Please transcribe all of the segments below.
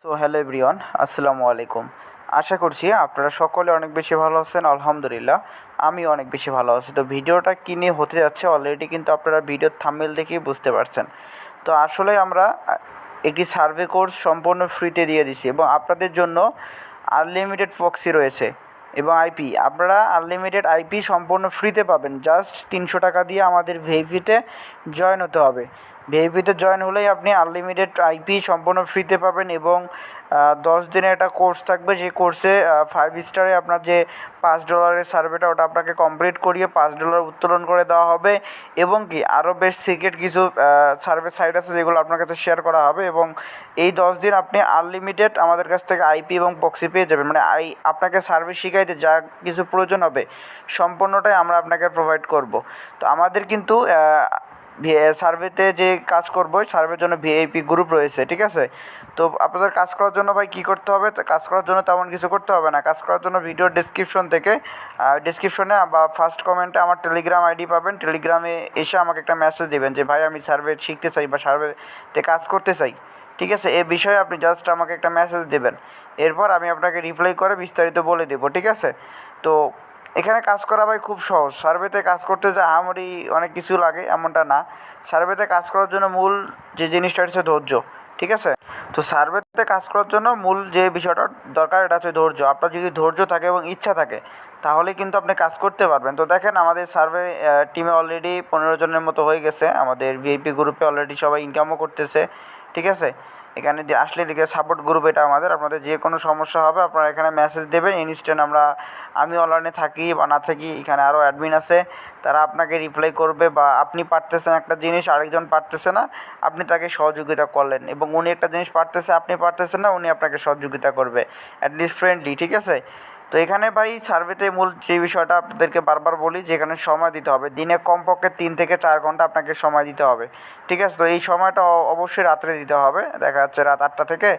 তো hello everyone, আসসালামু আলাইকুম। আশা করছি আপনারা সকলে অনেক বেশি ভালো আছেন। আলহামদুলিল্লাহ আমি অনেক বেশি ভালো আছি। তো ভিডিওটা কী নিয়ে হতে যাচ্ছে অলরেডি কিন্তু আপনারা ভিডিওর থাম্বনেল দেখেই বুঝতে পারছেন। তো আসলে আমরা একটি সার্ভে কোর্স সম্পূর্ণ ফ্রিতে দিয়ে দিছি এবং আপনাদের জন্য আনলিমিটেড প্রক্সি রয়েছে এবং আইপি। আপনারা আনলিমিটেড আইপি সম্পূর্ণ ফ্রিতে পাবেন। জাস্ট 300 টাকা দিয়ে আমাদের ভিআইপিতে জয়েন হতে হবে। ভিআইপিতে জয়েন হলেই আপনি আনলিমিটেড আইপি সম্পূর্ণ ফ্রিতে পাবেন এবং 10 দিনের একটা কোর্স থাকবে। যে কোর্সে 5 স্টারে আপনার যে $5 সার্ভেটা ওটা আপনাকে কমপ্লিট করিয়ে $5 উত্তোলন করে দেওয়া হবে এবং কি আরও বেশ সিক্রেট কিছু সার্ভে সাইট আছে যেগুলো আপনার কাছে শেয়ার করা হবে এবং এই 10 দিন আপনি আনলিমিটেড আমাদের কাছ থেকে আইপি এবং প্রক্সি পেয়ে যাবেন। মানে আপনাকে সার্ভে শিখাইতে যা কিছু প্রয়োজন হবে সম্পূর্ণটাই আমরা আপনাকে প্রোভাইড করব। তো আমাদের কিন্তু সার্ভেতে যে কাজ করবো সার্ভের জন্য ভিআইপি গ্রুপ রয়েছে, ঠিক আছে। তো আপনাদের কাজ করার জন্য ভাই কী করতে হবে? তো কাজ করার জন্য তেমন কিছু করতে হবে না। কাজ করার জন্য ভিডিওর ডিসক্রিপশনে বা ফার্স্ট কমেন্টে আমার টেলিগ্রাম আইডি পাবেন। টেলিগ্রামে এসে আমাকে একটা মেসেজ দেবেন যে ভাই আমি সার্ভে শিখতে চাই বা সার্ভেতে কাজ করতে চাই, ঠিক আছে। এ বিষয়ে আপনি জাস্ট আমাকে একটা মেসেজ দেবেন, এরপর আমি আপনাকে রিপ্লাই করে বিস্তারিত বলে দেবো, ঠিক আছে। তো এখানে কাজ করা ভাই খুব সহজ। সার্ভেতে কাজ করতে যে আহামরি অনেক কিছু লাগে এমনটা না। সার্ভেতে কাজ করার জন্য মূল যে জিনিসটা হচ্ছে ধৈর্য, ঠিক আছে। তো সার্ভেতে কাজ করার জন্য মূল যে বিষয়টা দরকার এটা হচ্ছে ধৈর্য। আপনার যদি ধৈর্য থাকে এবং ইচ্ছা থাকে তাহলে কিন্তু আপনি কাজ করতে পারবেন। তো দেখেন আমাদের সার্ভে টিমে অলরেডি 15 জনের মতো হয়ে গেছে। আমাদের ভিআইপি গ্রুপে অলরেডি সবাই ইনকামও করতেছে, ঠিক আছে। এখানে যে আসলে দিকে সাপোর্ট গ্রুপ এটা আমাদের। আপনাদের যে কোনো সমস্যা হবে আপনারা এখানে মেসেজ দেবেন। ইনস্ট্যান্ট আমি অনলাইনে থাকি বা না থাকি এখানে আরও অ্যাডমিন আছে, তারা আপনাকে রিপ্লাই করবে। বা আপনি পারতেছেন একটা জিনিস আরেকজন পারতেছে না, আপনি তাকে সহযোগিতা করলেন এবং উনি একটা জিনিস পারতেছে আপনি পারতেছেন না, উনি আপনাকে সহযোগিতা করবে অ্যাটলিস্ট ফ্রেন্ডলি, ঠিক আছে। তো এখানে ভাই সার্ভেতে মূল যে বিষয়টা আপনাদেরকে বারবার বলি যে এখানে সময় দিতে হবে। দিনে কমপক্ষে 3 থেকে 4 ঘন্টা আপনাকে সময় দিতে হবে, ঠিক আছে। তো এই সময়টা অবশ্যই রাত্রে দিতে হবে। দেখা যাচ্ছে রাত 8টা থেকে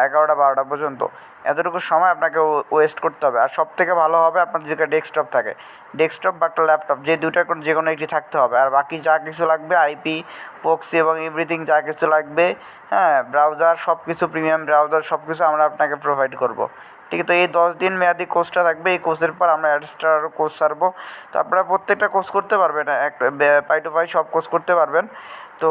11টা-12টা পর্যন্ত এতটুকু সময় আপনাকে ওয়েস্ট করতে হবে। আর সব থেকে ভালো হবে আপনার যদি ডেস্কটপ থাকে, ডেস্কটপ বা একটা ল্যাপটপ যে দুইটার যে কোনো একটি থাকতে হবে। আর বাকি যা কিছু লাগবে আইপি প্রক্সি এবং এভরিথিং যা কিছু লাগবে, হ্যাঁ, ব্রাউজার সব কিছু প্রিমিয়াম ব্রাউজার সব কিছু আমরা আপনাকে প্রোভাইড করব, ঠিক আছে। তো এই 10 দিন মেয়াদি কোর্সটা থাকবে। এই কোর্সের পর আমরা এক্সট্রা আরও কোর্স ছাড়বো। তো আপনারা প্রত্যেকটা কোর্স করতে পারবেন, পাই টু পাই সব কোর্স করতে পারবেন। তো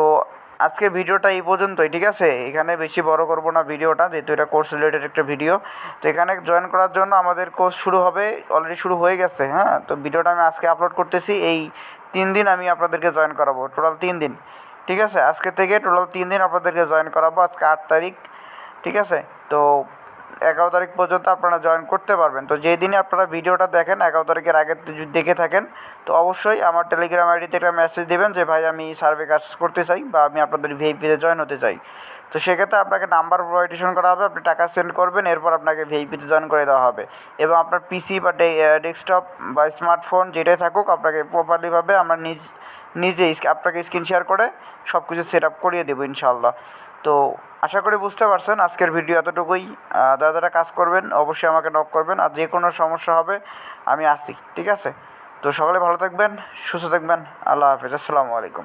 আজকের ভিডিওটা এই পর্যন্তই, ঠিক আছে। এখানে বেশি বড় করব না ভিডিওটা, যেহেতু এটা কোর্স রিলেটেড একটা ভিডিও। তো এখানে জয়েন করার জন্য আমাদের কোর্স শুরু হবে, অলরেডি শুরু হয়ে গেছে, হ্যাঁ। তো ভিডিওটা আমি আজকে আপলোড করতেছি। এই 3 দিন আমি আপনাদেরকে জয়েন করাবো, টোটাল 3 দিন, ঠিক আছে। আজকে থেকে টোটাল 3 দিন আপনাদেরকে জয়েন করাবো। আজকে 8 তারিখ, ঠিক আছে। তো 11 তারিখ পর্যন্ত আপনারা জয়েন করতে পারবেন। তো যেই দিনে আপনারা ভিডিওটা দেখেন 11 তারিখের আগে যদি দেখে থাকেন তো অবশ্যই আমার টেলিগ্রাম আইডিতে একটা মেসেজ দেবেন যে ভাই আমি সার্ভে কাজ করতে চাই বা আমি আপনাদের ভিআইপিতে জয়েন হতে চাই। তো সেক্ষেত্রে আপনাকে নাম্বার প্রোভাইডেশন করা হবে, আপনি টাকা সেন্ড করবেন, এরপর আপনাকে ভিআইপিতে জয়েন করে দেওয়া হবে এবং আপনার পিসি বা ডেস্কটপ বা স্মার্টফোন যেটাই থাকুক আপনাকে প্রপারলিভাবে আমরা নিজেই আপনাকে স্ক্রিন শেয়ার করে সব কিছু সেট আপ করিয়ে দেবো ইনশাআল্লাহ। তো আশা করি বুঝতে পারছেন আজকের ভিডিও এতটুকুই। যারা যারা কাজ করবেন অবশ্যই আমাকে নক করবেন, আর যে কোনো সমস্যা হবে আমি আসি, ঠিক আছে। তো সকলে ভালো থাকবেন, সুস্থ থাকবেন। আল্লাহ হাফেজ, আসসালামু আলাইকুম।